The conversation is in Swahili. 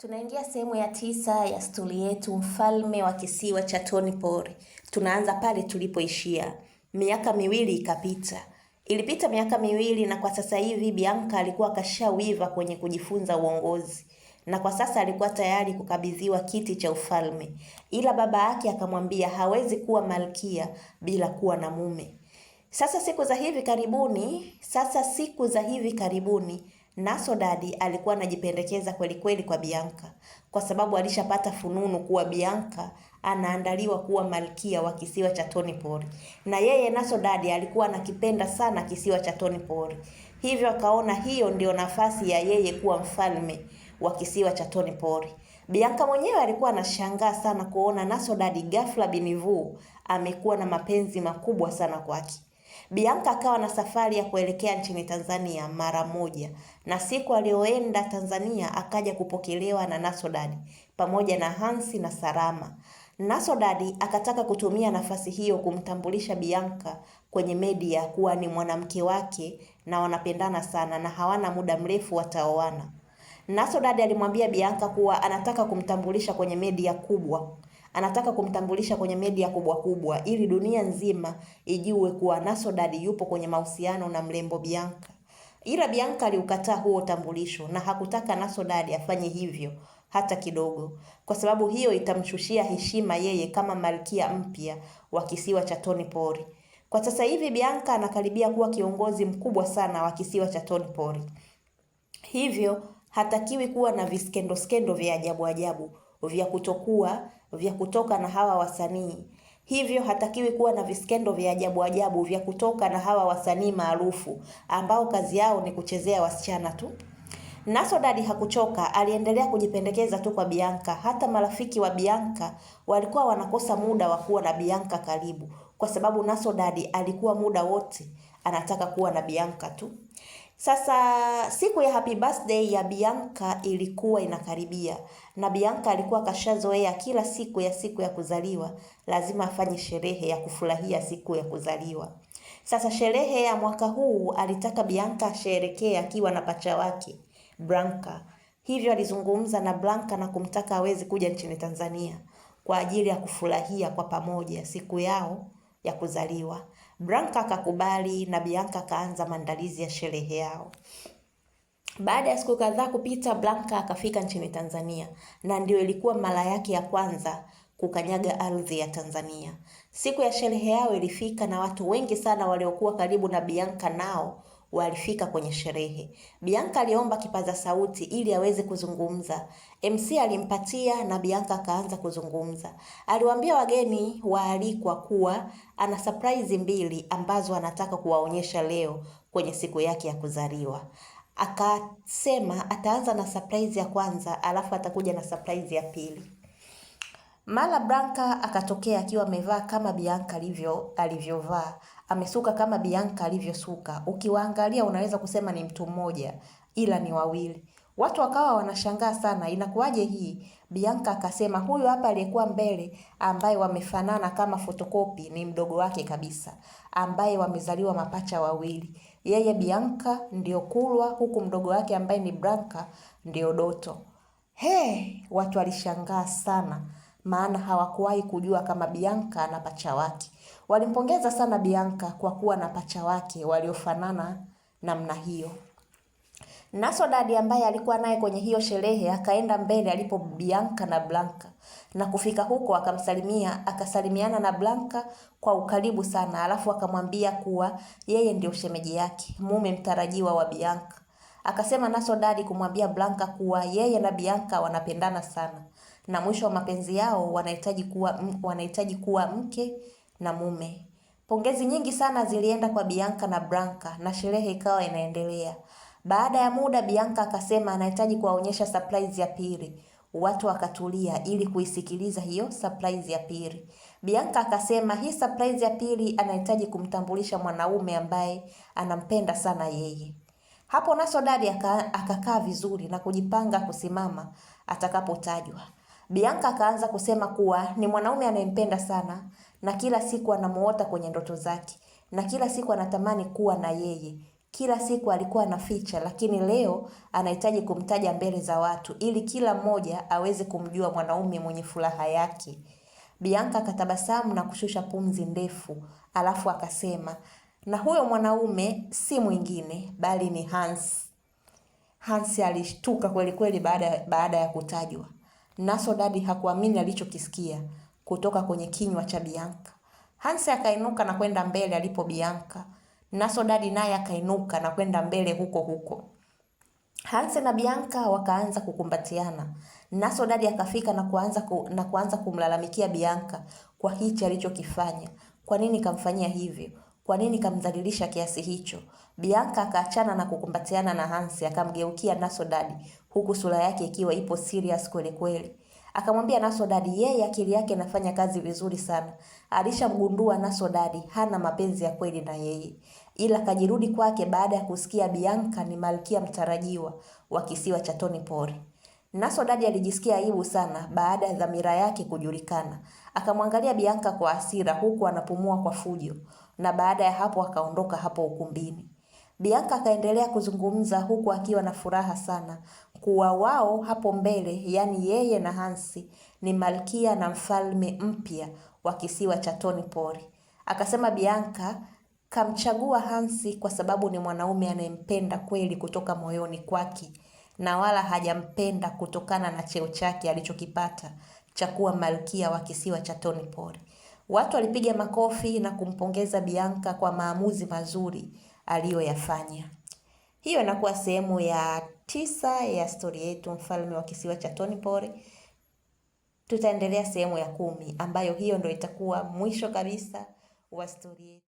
Tunaingia sehemu ya 9 ya stori yetu, mfalme wa kisiwa cha Tony Pori. Tunaanza pale tulipoishia. Miaka miwili ikapita. Ilipita miaka miwili na kwa sasa hivi Bianca alikuwa kashawiva kwenye kujifunza uongozi. Na kwa sasa alikuwa tayari kukabidhiwa kiti cha ufalme. Ila baba yake akamwambia hawezi kuwa malkia bila kuwa na mume. Sasa siku za hivi karibuni Nasodad alikuwa anajipendekeza kweli kweli kwa Bianca, kwa sababu alishapata fununu kuwa Bianca anaandaliwa kuwa malkia wa kisiwa cha Tony Pori, na yeye Nasodad alikuwa anakipenda sana kisiwa cha Tony Pori. Hivyo akaona hiyo ndio nafasi ya yeye kuwa mfalme wa kisiwa cha Tony Pori. Bianca mwenyewe alikuwa anashangaa sana kuona Nasodad ghafla binivu amekuwa na mapenzi makubwa sana kwake. Bianca akawa na safari ya kuelekea nchini Tanzania mara moja, na siku aliyoenda Tanzania akaja kupokelewa na Nasodad pamoja na Hansi na Salama. Nasodad akataka kutumia nafasi hiyo kumtambulisha Bianca kwenye media kuwa ni mwanamke wake na wanapendana sana na hawana muda mrefu wataoana. Nasodad alimwambia Bianca kuwa anataka kumtambulisha kwenye media kubwa. Anataka kumtambulisha kwenye media kubwa ili dunia nzima ijue kuwa Nasodad yupo kwenye mahusiano na mrembo Bianca. Ila Bianca aliukataa huo utambulisho na hakutaka Nasodad afanye hivyo hata kidogo, kwa sababu hiyo itamshushia heshima yeye kama malkia mpya wa kisiwa cha Tony Pori. Kwa sasa hivi Bianca anakaribia kuwa kiongozi mkubwa sana wa kisiwa cha Tony Pori. Hivyo hatakiwi kuwa na skendo vya ajabu vya kutoka na hawa wasanii. Hivyo hatakiwi kuwa na viskendo vya ajabu vya kutoka na hawa wasanii maarufu ambao kazi yao ni kuchezea wasichana tu. Nasodad hakuchoka, aliendelea kujipendekeza tu kwa Bianca. Hata marafiki wa Bianca walikuwa wanakosa muda wa kuwa na Bianca karibu, kwa sababu Nasodad alikuwa muda wote anataka kuwa na Bianca tu. Sasa siku ya happy birthday ya Bianca ilikuwa inakaribia, na Bianca alikuwa kashazoea kila siku ya kuzaliwa lazima afanye sherehe ya kufurahia siku ya kuzaliwa. Sasa sherehe ya mwaka huu alitaka Bianca asherekee akiwa na pacha wake Blanca. Hivyo alizungumza na Blanca na kumtaka aweze kuja nchini Tanzania kwa ajili ya kufurahia kwa pamoja siku yao ya kuzaliwa. Blanca akakubali na Bianca akaanza maandalizi ya sherehe yao. Baada ya siku kadhaa kupita, Blanca akafika nchini Tanzania na ndio ilikuwa mara yake ya kwanza kukanyaga ardhi ya Tanzania. Siku ya sherehe yao ilifika na watu wengi sana waliokuwa karibu na Bianca nao walifika kwenye sherehe. Bianca aliomba kipaza sauti ili aweze kuzungumza. MC alimpatia na Bianca akaanza kuzungumza. Aliwaambia wageni waalikwa kuwa ana surprise 2 ambazo anataka kuwaonyesha leo kwenye siku yake ya kuzaliwa. Akasema ataanza na surprise ya kwanza alafu atakuja na surprise ya pili. Mara Blanca akatokea akiwa amevaa kama Bianca alivyovaa. Amesuka kama Bianca alivyosuka. Ukiwaangalia unaweza kusema ni mtu mmoja, ila ni wawili. Watu wakawa wanashangaa sana, inakuwaje hii? Bianca akasema huyu hapa aliyekuwa mbele ambaye wamefanana kama fotokopi ni mdogo wake kabisa, ambaye wamezaliwa mapacha wawili. Yeye Bianca ndio Kulwa, huku mdogo wake ambaye ni Blanca ndio Doto. Watu walishangaa sana, maana hawakuwahi kujua kama Bianca na pacha wake. Walimpongeza sana Bianca kwa kuwa na pacha wake waliofanana namna hiyo. Nasodad ambaye alikuwa naye kwenye hiyo sherehe akaenda mbele alipo Bianca na Blanca, na kufika huko akasalimiana na Blanca kwa ukaribu sana, alafu akamwambia kuwa yeye ndio shemeji yake, mume mtarajiwa wa Bianca. Akasema Nasodad kumwambia Blanca kuwa yeye na Bianca wanapendana sana na mwisho wa mapenzi yao wanahitaji kuwa mke na mume. Pongezi nyingi sana zilienda kwa Bianca na Blanca na sherehe ikawa inaendelea. Baada ya muda Bianca akasema anahitaji kuwaonyesha surprise ya pili. Watu wakatulia ili kuisikiliza hiyo surprise ya pili. Bianca akasema hii surprise ya pili anahitaji kumtambulisha mwanaume ambaye anampenda sana yeye. Hapo Nasodad akakaa vizuri na kujipanga kusimama atakapotajwa. Bianca akaanza kusema kuwa ni mwanaume anayempenda sana na kila siku anamuota kwenye ndoto zake na kila siku anatamani kuwa na yeye Kila siku alikuwa anaficha, lakini leo anahitaji kumtaja mbele za watu ili kila mmoja aweze kumjua mwanaume mwenye furaha yake. Bianca akatabasamu na kushusha pumzi ndefu, alafu akasema, na huyo mwanaume si mwingine bali ni Hans. Hans alishtuka kweli kweli baada ya kutajwa. Nasodadi hakuamini alichokisikia kutoka kwenye kinywa cha Bianca. Hans akainuka na kwenda mbele alipo Bianca. Nasodadi naye akainuka na kwenda mbele huko huko. Hans na Bianca wakaanza kukumbatiana. Nasodadi akafika na kuanza kumlalamikia Bianca kwa hichi alichokifanya. Kwa nini kamfanyia hivyo? Kwa nini kamdhalilisha kiasi hicho? Bianca akaachana na kukumbatiana na Hans, akamgeukia Nasodadi huku sura yake ikiwa ipo serious kweli kweli. Akamwambia Nasodadi yeye akili yake inafanya kazi vizuri sana. Alishamgundua Nasodadi hana mapenzi ya kweli na yeye. Ila kajirudi kwake baada ya kusikia Bianca ni malkia mtarajiwa wa kisiwa cha Tony Pori. Nasodadi alijisikia aibu sana baada ya dhamira yake kujulikana. Akamwangalia Bianca kwa hasira huku anapumua kwa fujo, na baada ya hapo akaondoka hapo ukumbini. Bianca akaendelea kuzungumza huku akiwa na furaha sana kuwa wao hapo mbele, yani yeye na Hansi ni malkia na mfalme mpya wa kisiwa cha Tony Pori. Akasema Bianca kamchagua Hansi kwa sababu ni mwanaume anayempenda kweli kutoka moyoni kwake, na wala hajampenda kutokana na cheo chake alichokipata cha kuwa malkia wa kisiwa cha Tony Pori. Watu walipiga makofi na kumpongeza Bianca kwa maamuzi mazuri aliyoyafanya. Hiyo inakuwa sehemu ya 9 ya stori yetu mfalme wa kisiwa cha Tony Pori. Tutaendelea sehemu ya 10 ambayo hiyo ndio itakuwa mwisho kabisa wa stori yetu.